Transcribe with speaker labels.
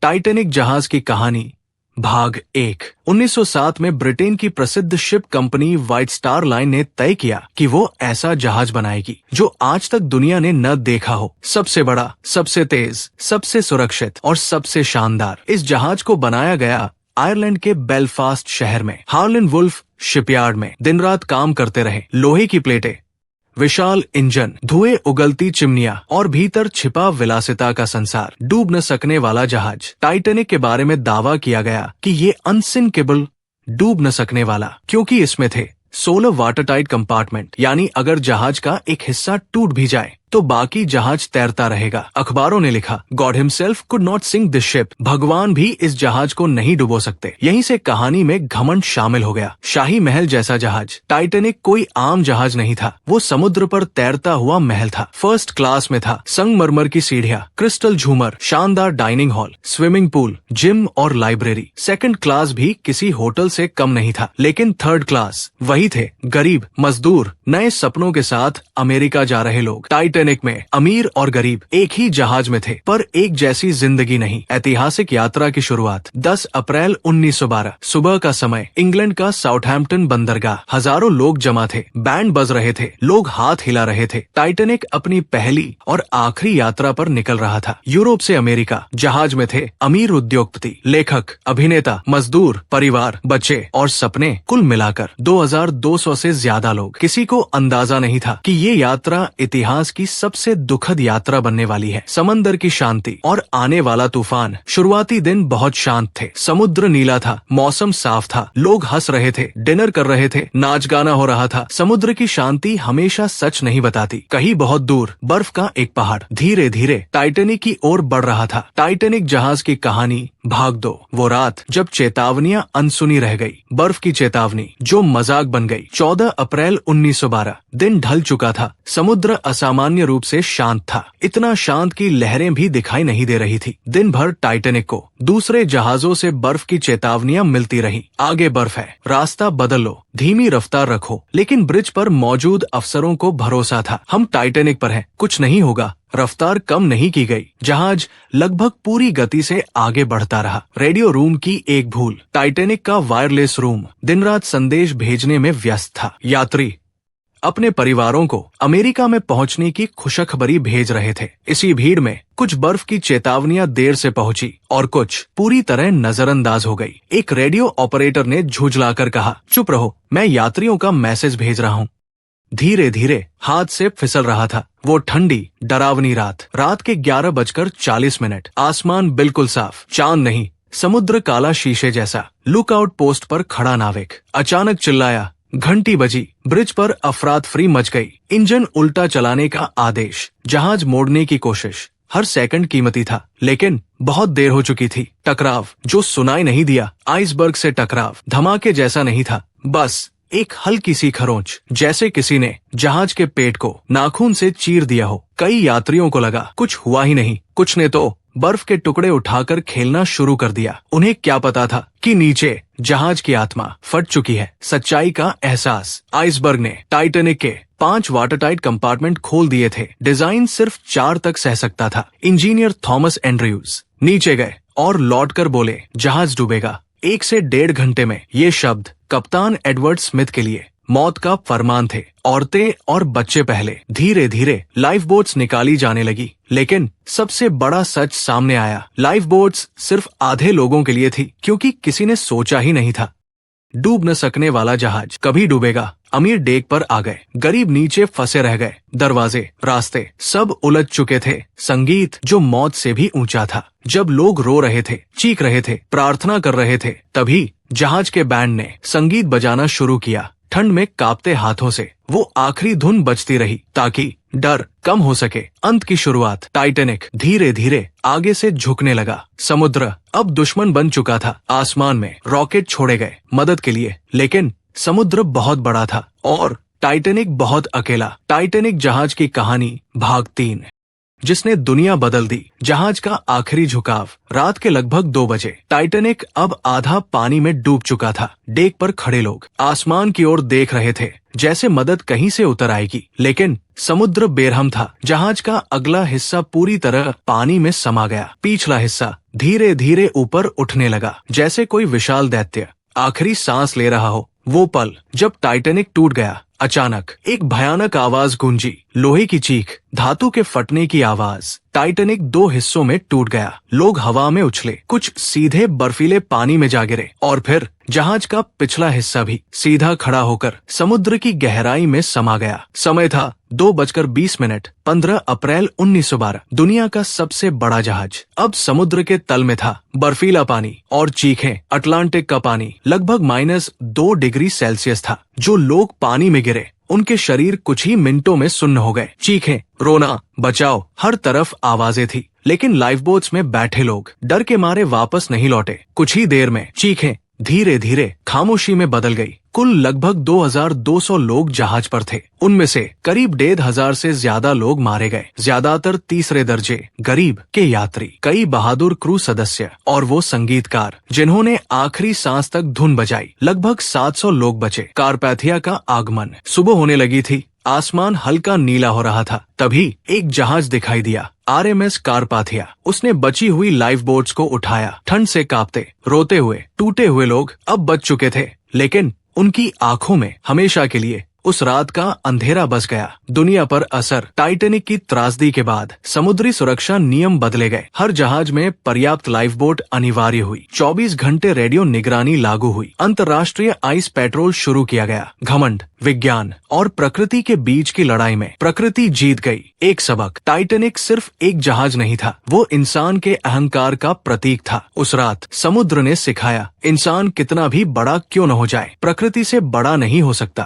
Speaker 1: Titanic जहाज की कहानी भाग 1। 1907 में ब्रिटेन की प्रसिद्ध ship company white star line ने तय किया कि वो ऐसा जहाज बनाएगी जो आज तक दुनिया ने न देखा हो। सबसे बड़ा, सबसे तेज, सबसे सुरक्षित और सबसे शानदार इस जहाज को बनाया गया आयरलैंड के बेलफास्ट शहर में हार्लिन वुल्फ शिपयार्ड में। दिन रात काम करते रहे। लोहे की प्लेटें, विशाल इंजन, धुएं उगलती चिमनियां और भीतर छिपा विलासिता का संसार। डूब न सकने वाला जहाज। टाइटैनिक के बारे में दावा किया गया कि ये अनसिंकेबल, डूब न सकने वाला, क्योंकि इसमें थे 16 वाटरटाइट कंपार्टमेंट, यानी अगर जहाज का एक हिस्सा टूट भी जाए तो बाकी जहाज तैरता रहेगा। अखबारों ने लिखा, God himself could not sink this ship. भगवान भी इस जहाज को नहीं डुबो सकते। यहीं से कहानी में घमंड शामिल हो गया। शाही महल जैसा जहाज। टाइटैनिक कोई आम जहाज नहीं था, वो समुद्र पर तैरता हुआ महल था। फर्स्ट क्लास में था। संगमरमर की सीढ़ियां, क्रिस्टल झूमर, शानदार dining hall, swimming pool, gym और लाइब्रेरी। सेकंड क्लास भी किसी होटल से कम नहीं था। लेकिन थर्ड क्लास वही थे, गरीब, मजदूर, नए सपनों के साथ अमेरिका जा रहे लोग। टाइटैनिक में अमीर और गरीब एक ही जहाज में थे, पर एक जैसी जिंदगी नहीं। ऐतिहासिक यात्रा की शुरुआत 10 अप्रैल 1912 सुबह का समय। इंग्लैंड का साउथहैम्पटन बंदरगाह। हजारों लोग जमा थे। बैंड बज रहे थे, लोग हाथ हिला रहे थे। टाइटैनिक अपनी पहली और आखिरी यात्रा पर निकल रहा था। यूरोप से अमेरिका। जहाज में थे अमीर उद्योगपति, लेखक, अभिनेता, मजदूर, परिवार, बच्चे और सपने, कुल मिलाकर 2200 से ज्यादा लोग। किसी को अंदाजा नहीं था कि ये यात्रा इतिहास की सबसे दुखद यात्रा बनने वाली है। समंदर की शांति और आने वाला तूफान। शुरुआती दिन बहुत शांत थे। समुद्र नीला था, मौसम साफ था, लोग हंस रहे थे, डिनर कर रहे थे, नाच गाना हो रहा था। समुद्र की शांति हमेशा सच नहीं बताती। कहीं बहुत दूर बर्फ का एक पहाड़ धीरे धीरे टाइटैनिक की ओर बढ़ रहा था। टाइटैनिक जहाज की कहानी भाग 2। वो रात जब चेतावनियां अनसुनी रह गई। बर्फ की चेतावनी जो मजाक बन गई। 14 अप्रैल 1912। दिन ढल चुका था। समुद्र असामान्य रूप से शांत था, इतना शांत कि लहरें भी दिखाई नहीं दे रही थी। दिन भर टाइटैनिक को दूसरे जहाजों से बर्फ की चेतावनियां मिलती रही। आगे बर्फ है, रास्ता बदल लो, धीमी रफ्तार रखो। लेकिन ब्रिज पर मौजूद अफसरों को भरोसा था, हम टाइटैनिक पर हैं, कुछ नहीं होगा। रफ्तार कम नहीं की गई। जहाज लगभग पूरी गति से आगे बढ़ता रहा। रेडियो रूम की एक भूल। टाइटैनिक का वायरलेस रूम दिन रात संदेश भेजने में व्यस्त था। यात्री अपने परिवारों को अमेरिका में पहुंचने की खुशखबरी भेज रहे थे। इसी भीड़ में कुछ बर्फ की चेतावनियां देर से पहुंची और कुछ पूरी तरह नजरअंदाज हो गई। एक रेडियो ऑपरेटर ने झुंझलाकर कहा, चुप रहो, मैं यात्रियों का मैसेज भेज रहा हूँ। धीरे धीरे हाथ से फिसल रहा था। वो ठंडी डरावनी रात के 11:40। आसमान बिल्कुल साफ, चांद नहीं, समुद्र काला शीशे जैसा। लुकआउट पोस्ट पर खड़ा नाविक अचानक चिल्लाया, घंटी बजी। ब्रिज पर अफरातफरी मच गई। इंजन उल्टा चलाने का आदेश, जहाज मोड़ने की कोशिश। हर सेकंड कीमती था, लेकिन बहुत देर हो चुकी थी। टकराव जो सुनाई नहीं दिया, आइसबर्ग से टकराव। धमाके जैसा नहीं था, बस एक हल्की सी खरोंच, जैसे किसी ने जहाज के पेट को नाखून से चीर दिया हो। कई यात्रियों को लगा कुछ हुआ ही नहीं। कुछ ने तो बर्फ के टुकड़े उठाकर खेलना शुरू कर दिया। उन्हें क्या पता था कि नीचे जहाज की आत्मा फट चुकी है। सच्चाई का एहसास। आइसबर्ग ने टाइटैनिक के 5 वाटरटाइट कंपार्टमेंट खोल दिए थे। डिजाइन सिर्फ 4 तक सह सकता था। इंजीनियर थॉमस एंड्रयूज नीचे गए और लौटकर बोले, जहाज डूबेगा 1 से 1.5 घंटे में। ये शब्द कप्तान एडवर्ड स्मिथ के लिए मौत का फरमान थे। औरतें और बच्चे पहले। धीरे धीरे लाइफ बोट्स निकाली जाने लगी, लेकिन सबसे बड़ा सच सामने आया। लाइफ बोट्स सिर्फ आधे लोगों के लिए थी, क्योंकि किसी ने सोचा ही नहीं था डूब न सकने वाला जहाज कभी डूबेगा। अमीर डेक पर आ गए, गरीब नीचे फंसे रह गए। दरवाजे, रास्ते सब उलझ चुके थे। संगीत जो मौत से भी ऊंचा था। जब लोग रो रहे थे, चीख रहे थे, प्रार्थना कर रहे थे, तभी जहाज के बैंड ने संगीत बजाना शुरू किया। ठंड में कांपते हाथों से वो आखिरी धुन बजती रही, ताकि डर कम हो सके। अंत की शुरुआत। टाइटैनिक धीरे धीरे आगे से झुकने लगा। समुद्र अब दुश्मन बन चुका था। आसमान में रॉकेट छोड़े गए मदद के लिए, लेकिन समुद्र बहुत बड़ा था और टाइटैनिक बहुत अकेला। टाइटैनिक जहाज की कहानी भाग 3। जिसने दुनिया बदल दी। जहाज का आखिरी झुकाव रात के लगभग 2 बजे। टाइटैनिक अब आधा पानी में डूब चुका था। डेक पर खड़े लोग आसमान की ओर देख रहे थे, जैसे मदद कहीं से उतर आएगी, लेकिन समुद्र बेरहम था। जहाज का अगला हिस्सा पूरी तरह पानी में समा गया। पिछला हिस्सा धीरे धीरे ऊपर उठने लगा, जैसे कोई विशाल दैत्य आखिरी सांस ले रहा हो। वो पल जब टाइटैनिक टूट गया, अचानक एक भयानक आवाज गूंजी, लोहे की चीख, धातु के फटने की आवाज। टाइटैनिक 2 हिस्सों में टूट गया। लोग हवा में उछले, कुछ सीधे बर्फीले पानी में जा गिरे, और फिर जहाज का पिछला हिस्सा भी सीधा खड़ा होकर समुद्र की गहराई में समा गया। समय था 2:20, 15 अप्रैल 1912। दुनिया का सबसे बड़ा जहाज अब समुद्र के तल में था। बर्फीला पानी और चीखें। अटलांटिक का पानी लगभग -2 डिग्री सेल्सियस था। जो लोग पानी में गिरे, उनके शरीर कुछ ही मिनटों में सुन्न हो गए। चीखें, रोना, बचाओ, हर तरफ आवाजें थी, लेकिन लाइफ बोट्स में बैठे लोग डर के मारे वापस नहीं लौटे। कुछ ही देर में चीखें धीरे धीरे खामोशी में बदल गई। कुल लगभग 2200 लोग जहाज पर थे। उनमें से करीब 1500 से ज्यादा लोग मारे गए, ज्यादातर तीसरे दर्जे गरीब के यात्री, कई बहादुर क्रू सदस्य और वो संगीतकार जिन्होंने आखिरी सांस तक धुन बजाई। लगभग 700 लोग बचे। कारपैथिया का आगमन। सुबह होने लगी थी। आसमान हल्का नीला हो रहा था। तभी एक जहाज दिखाई दिया, RMS कारपाथिया। उसने बची हुई लाइफ बोट्स को उठाया। ठंड से कांपते, रोते हुए, टूटे हुए लोग अब बच चुके थे, लेकिन उनकी आंखों में हमेशा के लिए उस रात का अंधेरा बस गया। दुनिया पर असर। टाइटैनिक की त्रासदी के बाद समुद्री सुरक्षा नियम बदले गए। हर जहाज में पर्याप्त लाइफ बोट अनिवार्य हुई। 24 घंटे रेडियो निगरानी लागू हुई। अंतर्राष्ट्रीय आइस पेट्रोल शुरू किया गया। घमंड, विज्ञान और प्रकृति के बीच की लड़ाई में प्रकृति जीत गई। एक सबक, टाइटैनिक सिर्फ एक जहाज नहीं था, वो इंसान के अहंकार का प्रतीक था। उस रात समुद्र ने सिखाया, इंसान कितना भी बड़ा क्यों न हो जाए, प्रकृति से बड़ा नहीं हो सकता।